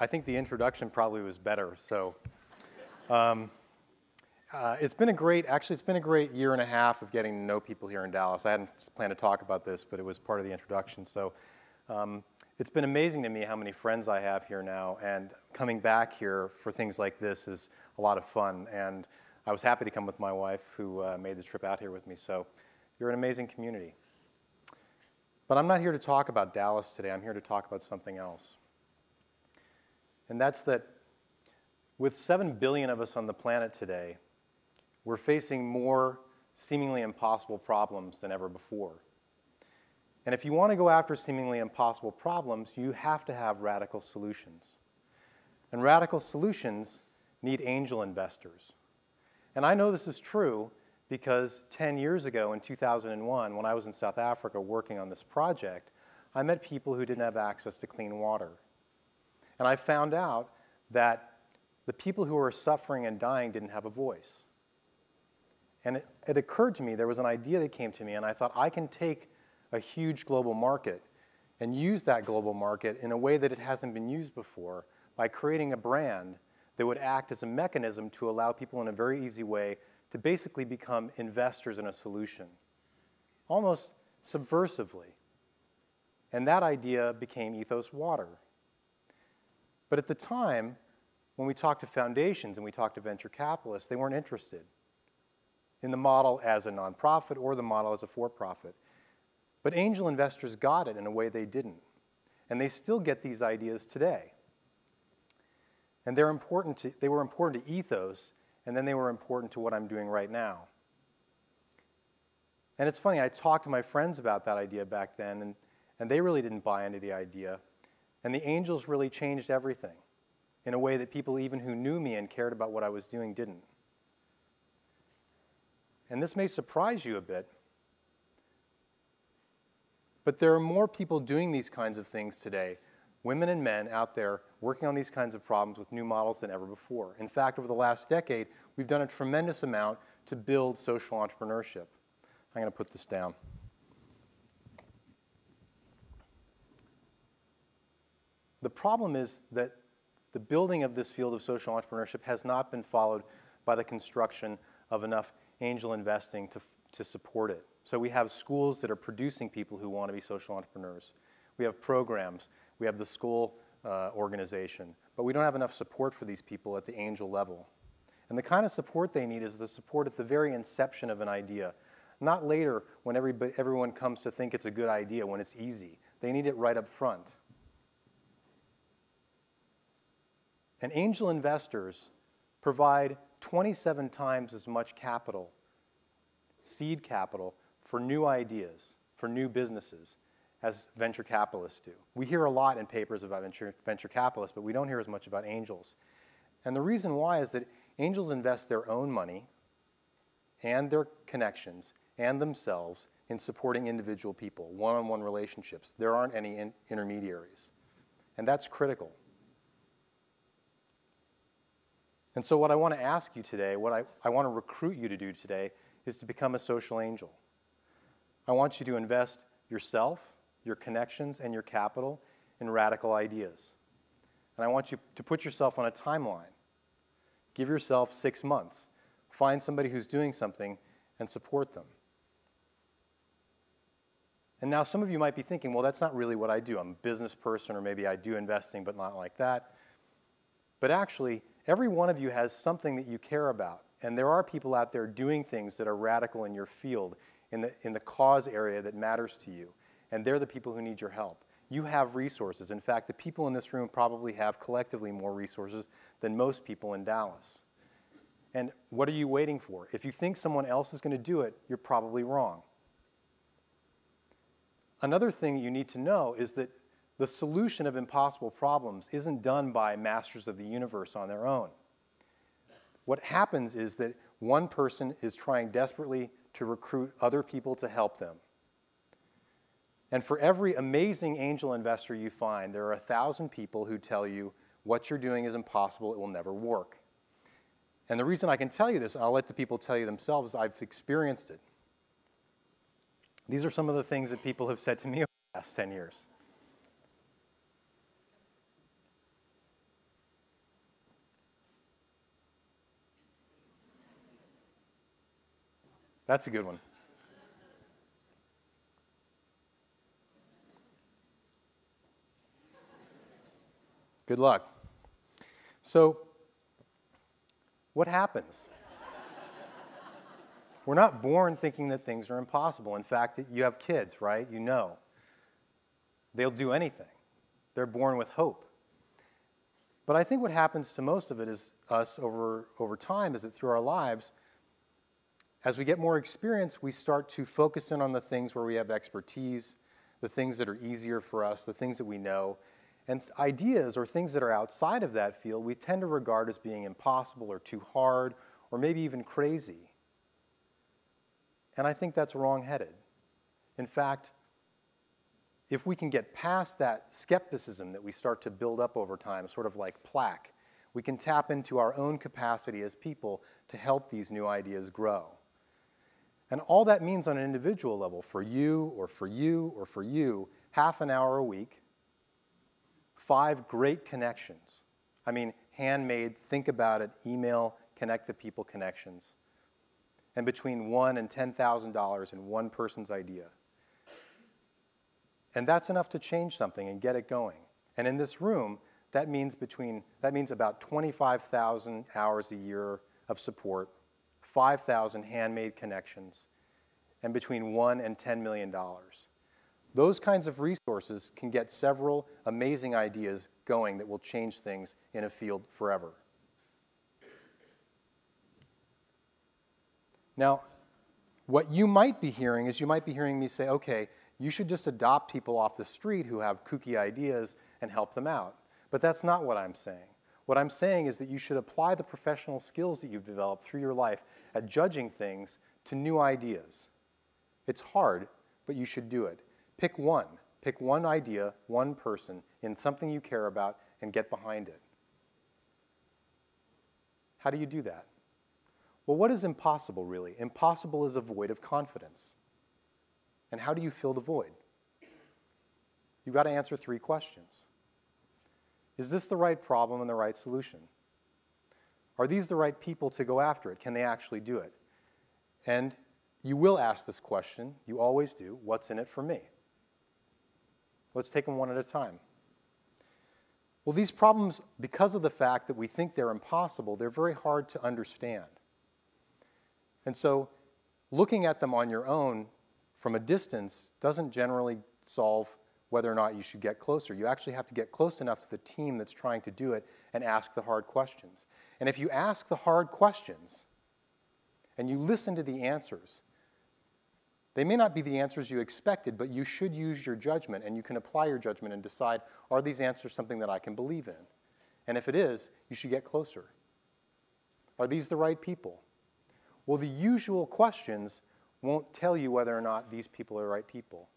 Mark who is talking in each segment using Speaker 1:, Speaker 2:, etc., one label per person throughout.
Speaker 1: I think the introduction probably was better. So it's been a great year and a half of getting to know people here in Dallas. I hadn't planned to talk about this, but it was part of the introduction. So it's been amazing to me how many friends I have here now, and coming back here for things like this is a lot of fun. And I was happy to come with my wife, who made the trip out here with me. So you're an amazing community. But I'm not here to talk about Dallas today. I'm here to talk about something else. And that's that with 7 billion of us on the planet today, we're facing more seemingly impossible problems than ever before. And if you want to go after seemingly impossible problems, you have to have radical solutions. And radical solutions need angel investors. And I know this is true because 10 years ago in 2001, when I was in South Africa working on this project, I met people who didn't have access to clean water. And I found out that the people who were suffering and dying didn't have a voice. And it occurred to me, there was an idea that came to me, and I thought, I can take a huge global market and use that global market in a way that it hasn't been used before by creating a brand that would act as a mechanism to allow people in a very easy way to basically become investors in a solution, almost subversively. And that idea became Ethos Water. But at the time, when we talked to foundations and we talked to venture capitalists, they weren't interested in the model as a nonprofit or the model as a for-profit. But angel investors got it in a way they didn't. And they still get these ideas today. And they were important to Ethos, and then they were important to what I'm doing right now. And it's funny, I talked to my friends about that idea back then, and they really didn't buy into the idea. And the angels really changed everything in a way that people even who knew me and cared about what I was doing didn't. And this may surprise you a bit, but there are more people doing these kinds of things today, women and men out there working on these kinds of problems with new models than ever before. In fact, over the last decade, we've done a tremendous amount to build social entrepreneurship. I'm going to put this down. The problem is that the building of this field of social entrepreneurship has not been followed by the construction of enough angel investing to support it. So we have schools that are producing people who want to be social entrepreneurs. We have programs. We have the school organization. But we don't have enough support for these people at the angel level. And the kind of support they need is the support at the very inception of an idea, not later when everyone comes to think it's a good idea, when it's easy. They need it right up front. And angel investors provide 27 times as much capital, seed capital, for new ideas, for new businesses, as venture capitalists do. We hear a lot in papers about venture capitalists, but we don't hear as much about angels. And the reason why is that angels invest their own money and their connections and themselves in supporting individual people, one-on-one relationships. There aren't any intermediaries. And that's critical. And so what I want to ask you today, what I want to recruit you to do today, is to become a social angel. I want you to invest yourself, your connections, and your capital in radical ideas. And I want you to put yourself on a timeline. Give yourself 6 months. Find somebody who's doing something and support them. And now some of you might be thinking, well, that's not really what I do. I'm a business person, or maybe I do investing, but not like that. But actually, every one of you has something that you care about. And there are people out there doing things that are radical in your field, in the cause area that matters to you. And they're the people who need your help. You have resources. In fact, the people in this room probably have collectively more resources than most people in Dallas. And what are you waiting for? If you think someone else is going to do it, you're probably wrong. Another thing you need to know is that the solution of impossible problems isn't done by masters of the universe on their own. What happens is that one person is trying desperately to recruit other people to help them. And for every amazing angel investor you find, there are 1,000 people who tell you what you're doing is impossible, it will never work. And the reason I can tell you this, and I'll let the people tell you themselves, is I've experienced it. These are some of the things that people have said to me over the last 10 years. That's a good one. Good luck. So, what happens? We're not born thinking that things are impossible. In fact, you have kids, right? You know. They'll do anything. They're born with hope. But I think what happens to most of it is us over time is that through our lives, as we get more experience, we start to focus in on the things where we have expertise, the things that are easier for us, the things that we know. And ideas or things that are outside of that field, we tend to regard as being impossible or too hard or maybe even crazy. And I think that's wrong-headed. In fact, if we can get past that skepticism that we start to build up over time, sort of like plaque, we can tap into our own capacity as people to help these new ideas grow. And all that means on an individual level, for you or for you or for you, half an hour a week, 5 great connections. I mean, handmade, think about it, email, connect the people connections. And between $1,000 and $10,000 in one person's idea. And that's enough to change something and get it going. And in this room, that means about 25,000 hours a year of support, 5,000 handmade connections, and between $1 and $10 million. Those kinds of resources can get several amazing ideas going that will change things in a field forever. Now, what you might be hearing is you might be hearing me say, okay, you should just adopt people off the street who have kooky ideas and help them out. But that's not what I'm saying. What I'm saying is that you should apply the professional skills that you've developed through your life at judging things to new ideas. It's hard, but you should do it. Pick one. Pick one idea, one person, in something you care about, and get behind it. How do you do that? Well, what is impossible, really? Impossible is a void of confidence. And how do you fill the void? You've got to answer 3 questions. Is this the right problem and the right solution? Are these the right people to go after it? Can they actually do it? And you will ask this question, you always do, what's in it for me? Let's take them one at a time. Well, these problems, because of the fact that we think they're impossible, they're very hard to understand. And so looking at them on your own from a distance doesn't generally solve whether or not you should get closer. You actually have to get close enough to the team that's trying to do it and ask the hard questions. And if you ask the hard questions and you listen to the answers, they may not be the answers you expected, but you should use your judgment, and you can apply your judgment and decide, are these answers something that I can believe in? And if it is, you should get closer. Are these the right people? Well, the usual questions won't tell you whether or not these people are the right people.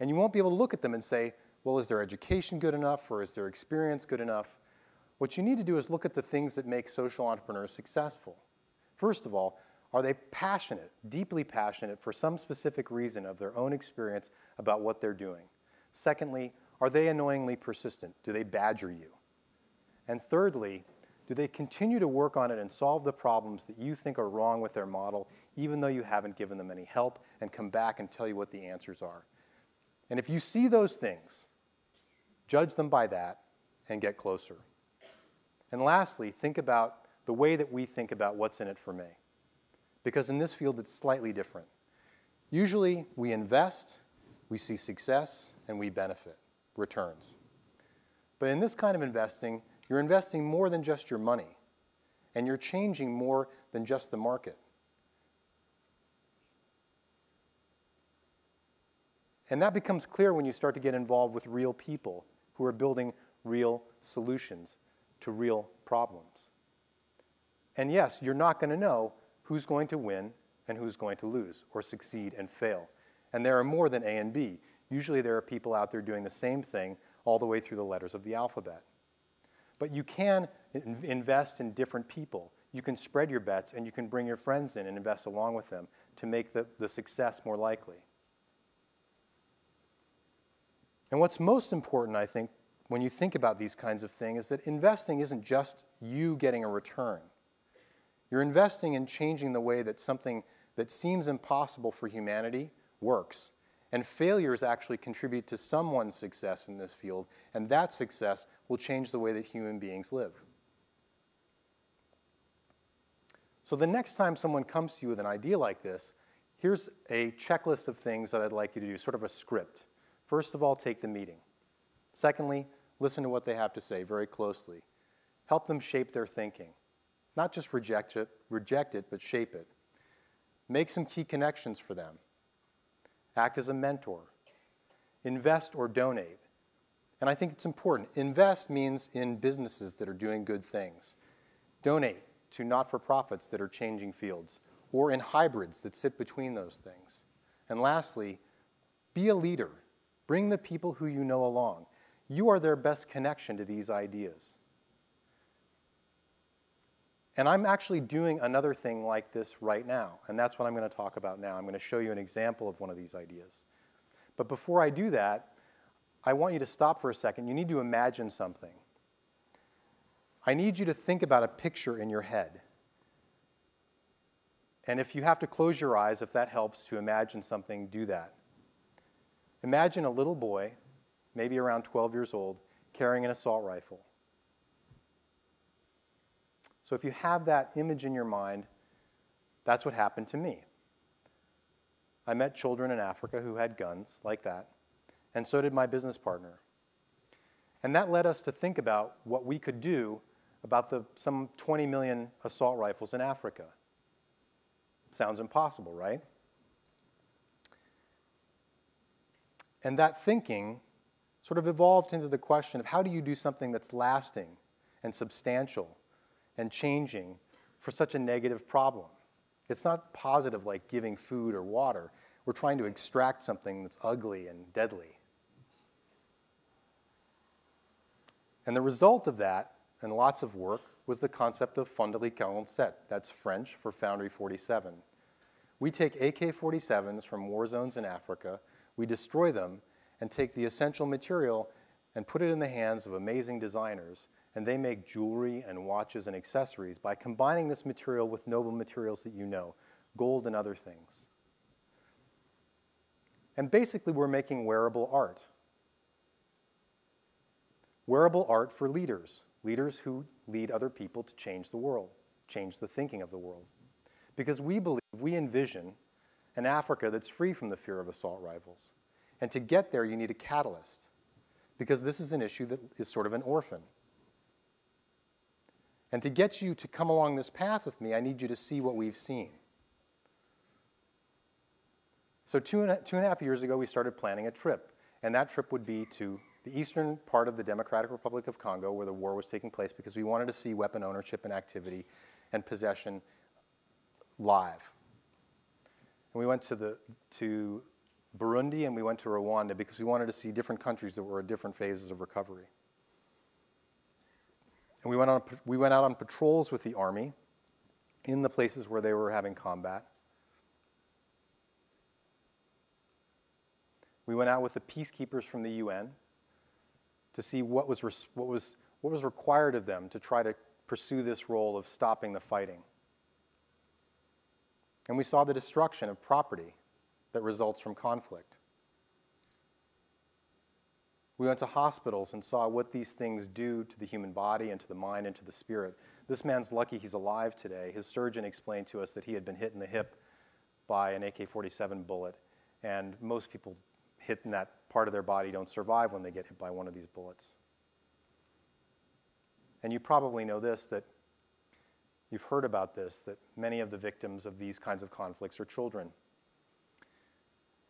Speaker 1: And you won't be able to look at them and say, well, is their education good enough, or is their experience good enough? What you need to do is look at the things that make social entrepreneurs successful. First of all, are they passionate, deeply passionate for some specific reason of their own experience about what they're doing? Secondly, are they annoyingly persistent? Do they badger you? And thirdly, do they continue to work on it and solve the problems that you think are wrong with their model, even though you haven't given them any help, and come back and tell you what the answers are? And if you see those things, judge them by that and get closer. And lastly, think about the way that we think about what's in it for me. Because in this field, it's slightly different. Usually, we invest, we see success, and we benefit, returns. But in this kind of investing, you're investing more than just your money, and you're changing more than just the market. And that becomes clear when you start to get involved with real people who are building real solutions to real problems. And yes, you're not going to know who's going to win and who's going to lose or succeed and fail. And there are more than A and B. Usually there are people out there doing the same thing all the way through the letters of the alphabet. But you can invest in different people. You can spread your bets, and you can bring your friends in and invest along with them to make the success more likely. And what's most important, I think, when you think about these kinds of things, is that investing isn't just you getting a return. You're investing in changing the way that something that seems impossible for humanity works. And failures actually contribute to someone's success in this field, and that success will change the way that human beings live. So the next time someone comes to you with an idea like this, here's a checklist of things that I'd like you to do, sort of a script. First of all, take the meeting. Secondly, listen to what they have to say very closely. Help them shape their thinking. Not just reject it, but shape it. Make some key connections for them. Act as a mentor. Invest or donate. And I think it's important. Invest means in businesses that are doing good things. Donate to not-for-profits that are changing fields, or in hybrids that sit between those things. And lastly, be a leader. Bring the people who you know along. You are their best connection to these ideas. And I'm actually doing another thing like this right now, and that's what I'm going to talk about now. I'm going to show you an example of one of these ideas. But before I do that, I want you to stop for a second. You need to imagine something. I need you to think about a picture in your head. And if you have to close your eyes, if that helps to imagine something, do that. Imagine a little boy, maybe around 12 years old, carrying an assault rifle. So if you have that image in your mind, that's what happened to me. I met children in Africa who had guns like that, and so did my business partner. And that led us to think about what we could do about some 20 million assault rifles in Africa. Sounds impossible, right? And that thinking sort of evolved into the question of how do you do something that's lasting and substantial and changing for such a negative problem? It's not positive like giving food or water. We're trying to extract something that's ugly and deadly. And the result of that, and lots of work, was the concept of Fundhulikhel. That's French for Foundry 47. We take AK-47s from war zones in Africa, we destroy them, and take the essential material and put it in the hands of amazing designers, and they make jewelry and watches and accessories by combining this material with noble materials that you know, gold and other things. And basically, we're making wearable art. Wearable art for leaders, leaders who lead other people to change the world, change the thinking of the world. Because we believe, we envision an Africa that's free from the fear of assault rifles. And to get there, you need a catalyst, because this is an issue that is sort of an orphan. And to get you to come along this path with me, I need you to see what we've seen. So two and a half years ago, we started planning a trip. And that trip would be to the eastern part of the Democratic Republic of Congo, where the war was taking place, because we wanted to see weapon ownership and activity and possession live. And we went to Burundi, and we went to Rwanda, because we wanted to see different countries that were at different phases of recovery. And we went out on patrols with the army in the places where they were having combat. We went out with the peacekeepers from the UN to see what was required of them to try to pursue this role of stopping the fighting. And we saw the destruction of property that results from conflict. We went to hospitals and saw what these things do to the human body and to the mind and to the spirit. This man's lucky he's alive today. His surgeon explained to us that he had been hit in the hip by an AK-47 bullet, and most people hit in that part of their body don't survive when they get hit by one of these bullets. And you probably know this, that you've heard about this, that many of the victims of these kinds of conflicts are children.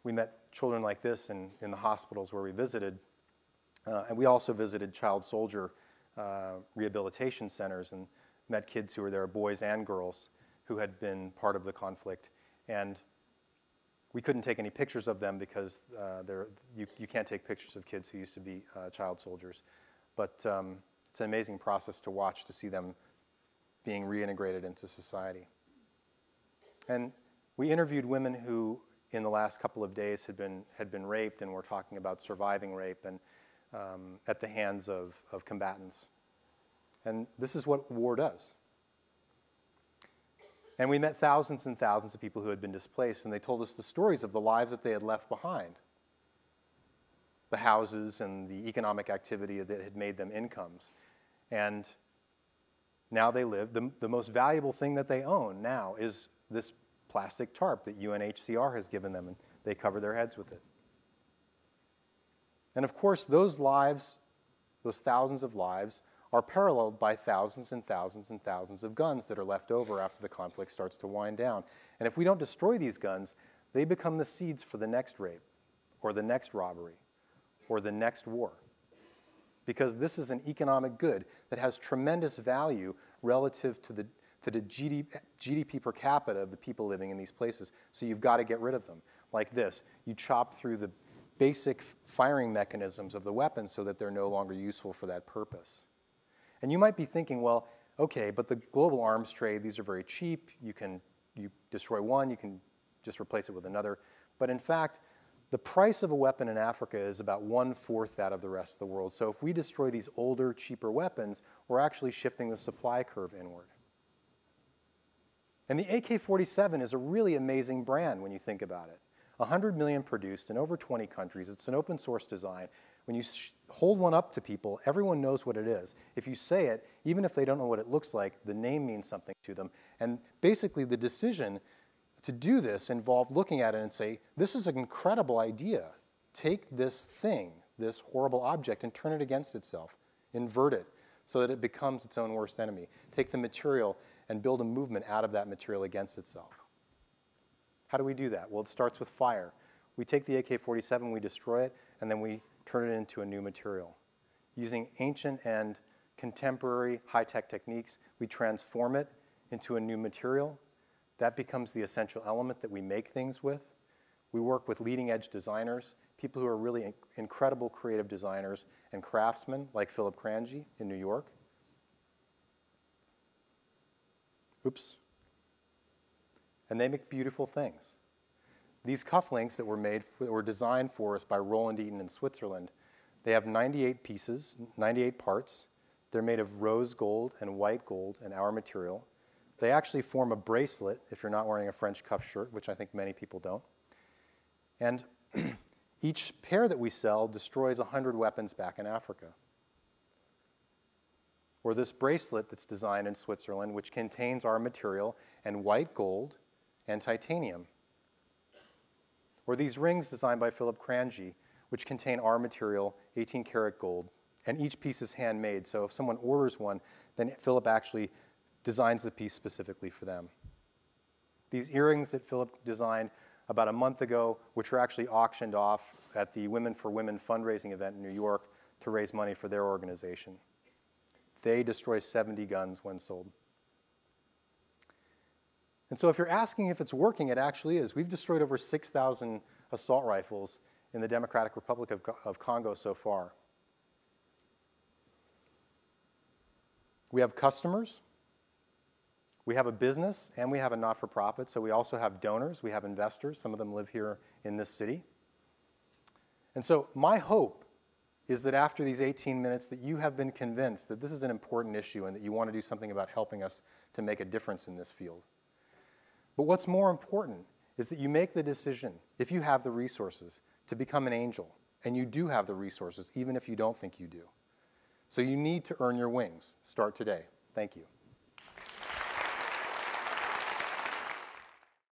Speaker 1: We met children like this in the hospitals where we visited, and we also visited child soldier rehabilitation centers and met kids who were there, boys and girls, who had been part of the conflict. And we couldn't take any pictures of them because you can't take pictures of kids who used to be child soldiers. But it's an amazing process to watch, to see them being reintegrated into society. And we interviewed women who, in the last couple of days, had been raped, and were talking about surviving rape and at the hands of combatants. And this is what war does. And we met thousands and thousands of people who had been displaced, and they told us the stories of the lives that they had left behind, the houses and the economic activity that had made them incomes. And now they live. The most valuable thing that they own now is this plastic tarp that UNHCR has given them, and they cover their heads with it. And of course, those lives, those thousands of lives, are paralleled by thousands and thousands and thousands of guns that are left over after the conflict starts to wind down. And if we don't destroy these guns, they become the seeds for the next rape, or the next robbery, or the next war. Because this is an economic good that has tremendous value relative to the GDP per capita of the people living in these places. So you've got to get rid of them. Like this, you chop through the basic firing mechanisms of the weapons so that they're no longer useful for that purpose. And you might be thinking, well, okay, but the global arms trade, these are very cheap. You destroy one, you can just replace it with another. But in fact, the price of a weapon in Africa is about 1/4 that of the rest of the world. So if we destroy these older, cheaper weapons, we're actually shifting the supply curve inward. And the AK-47 is a really amazing brand when you think about it. 100 million produced in over 20 countries. It's an open source design. When you hold one up to people, everyone knows what it is. If you say it, even if they don't know what it looks like, the name means something to them. And basically the decision to do this involved looking at it and say, this is an incredible idea. Take this thing, this horrible object, and turn it against itself. Invert it so that it becomes its own worst enemy. Take the material and build a movement out of that material against itself. How do we do that? Well, it starts with fire. We take the AK-47, we destroy it, and then we turn it into a new material. Using ancient and contemporary high-tech techniques, we transform it into a new material. That becomes the essential element that we make things with. We work with leading-edge designers, people who are really incredible creative designers and craftsmen, like Philip Cranji in New York. Oops. And they make beautiful things. These cufflinks that were designed for us by Roland Eaton in Switzerland, they have 98 pieces, 98 parts. They're made of rose gold and white gold and our material. They actually form a bracelet if you're not wearing a French cuff shirt, which I think many people don't. And each pair that we sell destroys 100 weapons back in Africa. Or this bracelet that's designed in Switzerland, which contains our material and white gold and titanium. Or these rings designed by Philip Cranji, which contain our material, 18-karat gold, and each piece is handmade. So if someone orders one, then Philip actually designs the piece specifically for them. These earrings that Philip designed about a month ago, which were actually auctioned off at the Women for Women fundraising event in New York to raise money for their organization. They destroy 70 guns when sold. And so if you're asking if it's working, it actually is. We've destroyed over 6,000 assault rifles in the Democratic Republic of Congo so far. We have customers. We have a business, and we have a not-for-profit, so we also have donors, we have investors, some of them live here in this city. And so my hope is that after these 18 minutes that you have been convinced that this is an important issue and that you want to do something about helping us to make a difference in this field. But what's more important is that you make the decision, if you have the resources, to become an angel, and you do have the resources, even if you don't think you do. So you need to earn your wings. Start today. Thank you.